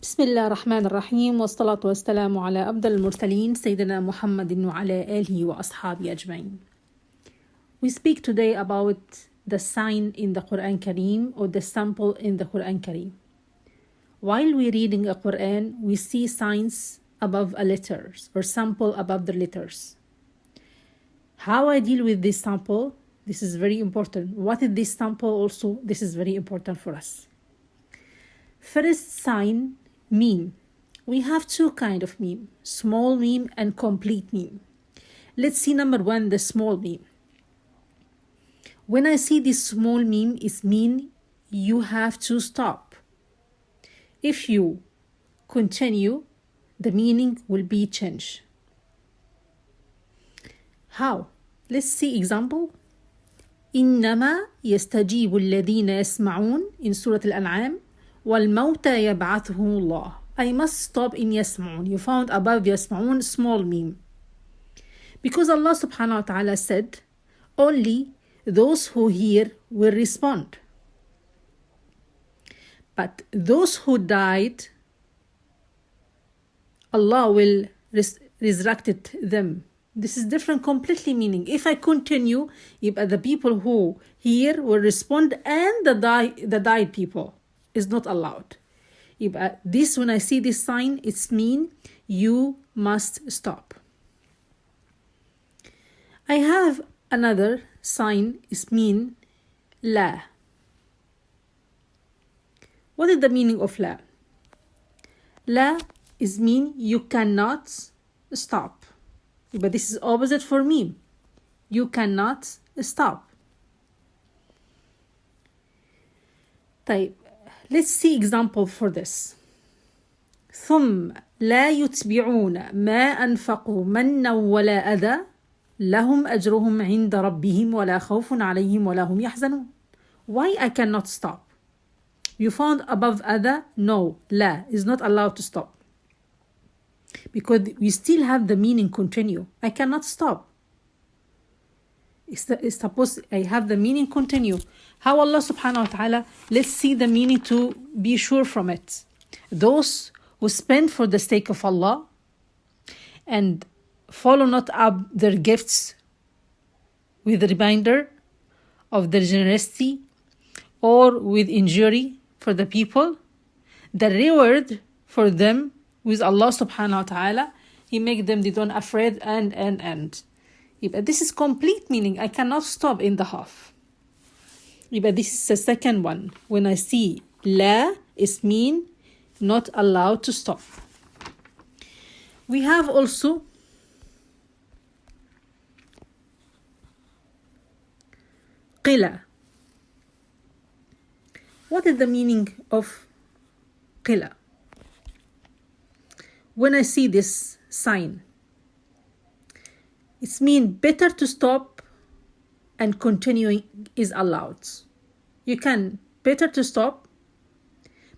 بسم الله الرحمن الرحيم والصلاة والسلام على أفضل المرسلين سيدنا محمد وعلى آله وأصحابه أجمعين. We speak today about the sign in the Quran Kareem or the sample in the Quran Kareem. While we're reading a Quran, we see signs above a letters or sample above the letters. How I deal with this sample, this is very important. What is this sample also? This is very important for us. First sign, meme. We have two kind of meme, small meme and complete meme. Let's see number one, the small meme. When I see this small meme, it means you have to stop. If you continue, the meaning will be changed. How? Let's see example. إنما يستجيب الذين يسمعون in Surah Al-An'am والموتى يبعثهم الله. I must stop in يسمعون. You found above يسمعون small meme. Because Allah subhanahu wa ta'ala said, only those who hear will respond. But those who died, Allah will resurrect them. This is different completely meaning. If I continue, the people who hear will respond and the died people is not allowed. This, when I see this sign, it's mean you must stop. I have another sign, is mean la. What is the meaning of la? La is mean you cannot stop. But this is opposite for me. You cannot stop. طيب, let's see example for this. ثم لا يتبعون ما أنفقوا منا ولا أذى لهم أجرهم عند ربهم ولا خوف عليهم ولا هم يحزنون. Why I cannot stop? You found above other? No, la is not allowed to stop. Because we still have the meaning continue. I cannot stop. It's supposed I have the meaning continue. How Allah subhanahu wa ta'ala, let's see the meaning to be sure from it. Those who spend for the sake of Allah and follow not up their gifts with the reminder of their generosity or with injury for the people, the reward for them with Allah subhanahu wa ta'ala, He make them, they don't afraid and. But this is complete meaning. I cannot stop in the half. But this is the second one. When I see la, is mean not allowed to stop. We have also qila. What is the meaning of qila? When I see this sign, it means better to stop and continuing is allowed. You can better to stop,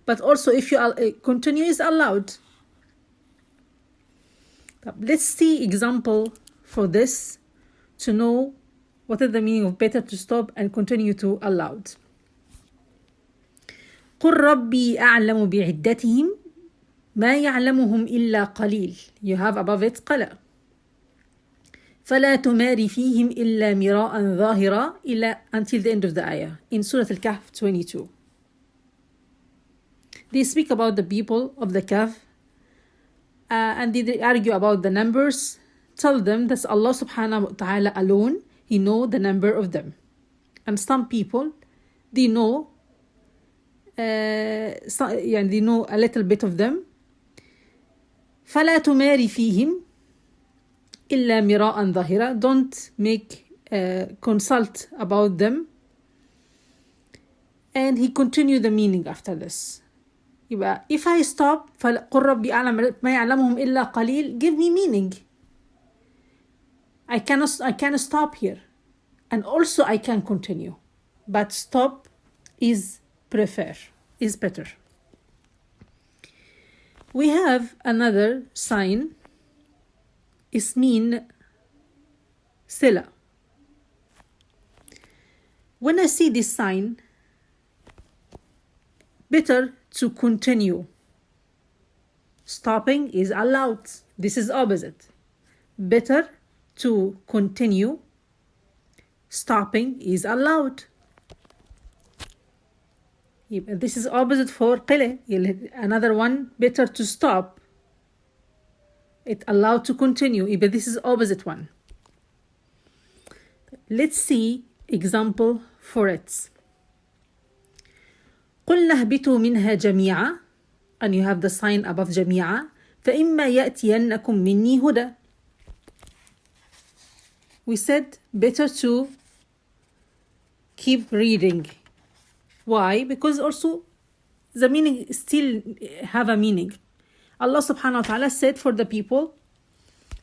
but also if you continue is allowed. Let's see example for this to know what is the meaning of better to stop and continue to allowed. قل ربي أعلم بعدتهم ما يعلمهم إلا قليل. You have above it قلة. فلا تماري فيهم إلا مراء ظاهرا إلى until the end of the ayah in Surah Al-Kahf 22. They speak about the people of the Kahf and they argue about the numbers. Tell them that Allah subhanahu wa ta'ala alone, He know the number of them. And some people, they know they know a little bit of them. فلا تماري فيهم إلا مراء ظاهرا. Don't make consult about them. And he continued the meaning after this. If I stop, قل ربي أعلم ما يعلمهم إلا قليل, give me meaning. I cannot stop here. And also I can continue. But stop is better. We have another sign. Is mean sila. When I see this sign, better to continue Stopping is allowed. This is opposite. Better to continue. Stopping is allowed. This is opposite for قلة. Another one, better to stop. It allowed to continue. This is opposite one. Let's see example for it. قلنا اهبطوا منها جميعا, and you have the sign above جميعا, فإما يأتينكم مني هدى. We said better to keep reading. Why? Because also the meaning still have a meaning. Allah subhanahu wa ta'ala said for the people,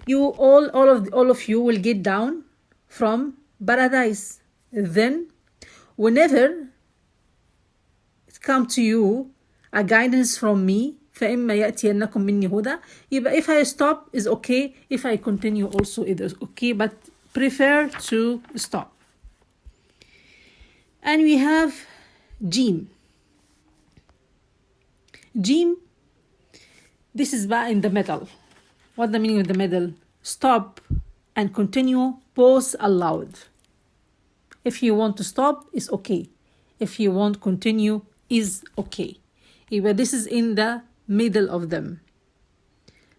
you all of you will get down from paradise. Then whenever it come to you a guidance from me, فإما يأتينكم مني هدى, if I stop is okay, if I continue also it is okay, but prefer to stop. And we have Jim. Jim, this is in the middle. What the meaning of the middle? Stop and continue, pause allowed. If you want to stop, it's okay. If you want to continue, is okay. But this is in the middle of them.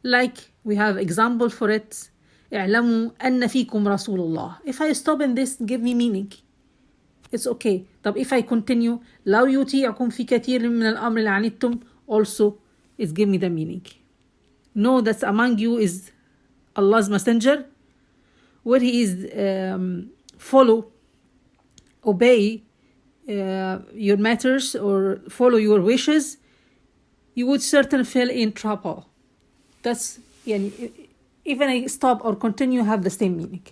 Like we have example for it. اعلموا أن فيكم رسول الله. If I stop in this, give me meaning. It's okay. But if I continue, لو يطيعكم في كثير من الأمر لعنتم, also it give me the meaning. Know that among you is Allah's messenger, where he is follow, obey your matters or follow your wishes, you would certainly fall in trouble. That's even I stop or continue have the same meaning.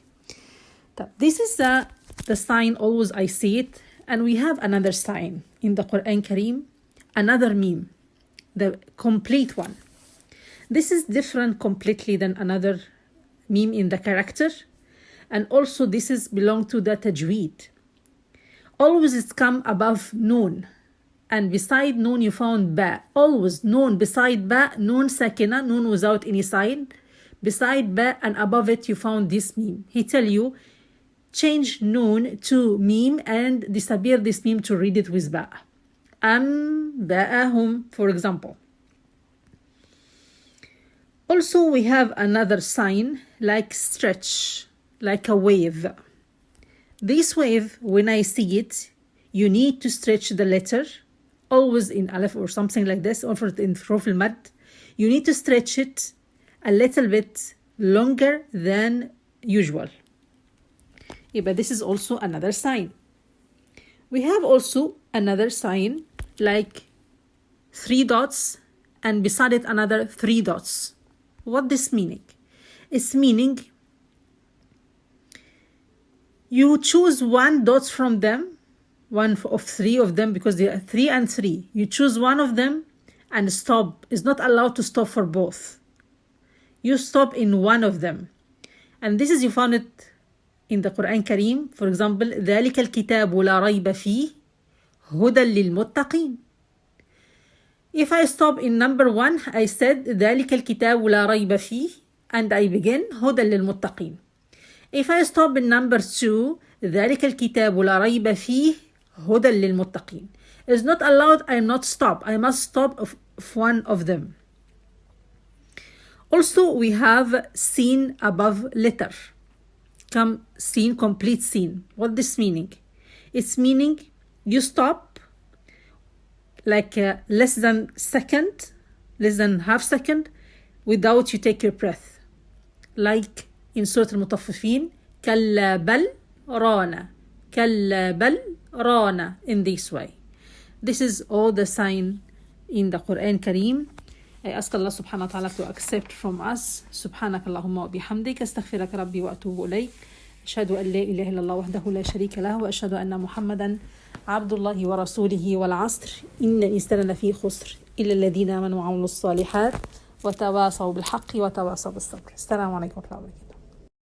This is the sign, always I see it. And we have another sign in the Quran Kareem, another meme, the complete one. This is different completely than another meme in the character. And also this is belong to the tajweed. Always it's come above noon. And beside noon you found ba. Always noon beside ba, noon sakina, noon without any sign. Beside ba and above it you found this meme. He tell you, change noon to meme and disappear this meme to read it with ba. Ba'ahum, for example. Also we have another sign like stretch, like a wave. This wave, when I see it, you need to stretch the letter, always in Aleph or something like this, or in Huruf al-Mad. You need to stretch it a little bit longer than usual. But this is also another sign. We have also another sign like 3 dots and beside it another 3 dots. What this meaning? It's meaning you choose 1 dot from them, one of 3 of them, because they are 3 and 3. You choose one of them and stop. It's not allowed to stop for both. You stop in one of them. And this is, you found it in the Quran Kareem. For example, ذلك الكتاب لا ريب فيه هدى للمتقين. If I stop in number 1, I said ذلك الكتاب لا ريب فيه and I begin هدى للمتقين. If I stop in number 2, ذلك الكتاب لا ريب فيه هدى للمتقين. It's not allowed, I am not stop. I must stop of one of them. Also, we have scene above letter. Come scene, complete scene. What this meaning? It's meaning you stop like less than half second without you take your breath. Like in Surah Al-Mutaffifin, كلا بل رانا, كلا بل رانا, in this way. This is all the sign in the Quran Kareem. I ask Allah subhanahu wa ta'ala to accept from us. سبحانك اللهم وبحمدك استغفرك ربي وأتوب إليك. أشهد أن لا إله إلا الله وحده لا شريك له وأشهد أن محمدا عبد الله ورسوله والعصر إن الإنسان لفي خسر إلا الذين آمنوا وعملوا الصالحات وتواصوا بالحق وتواصوا بالصبر. السلام عليكم ورحمة الله وبركاته.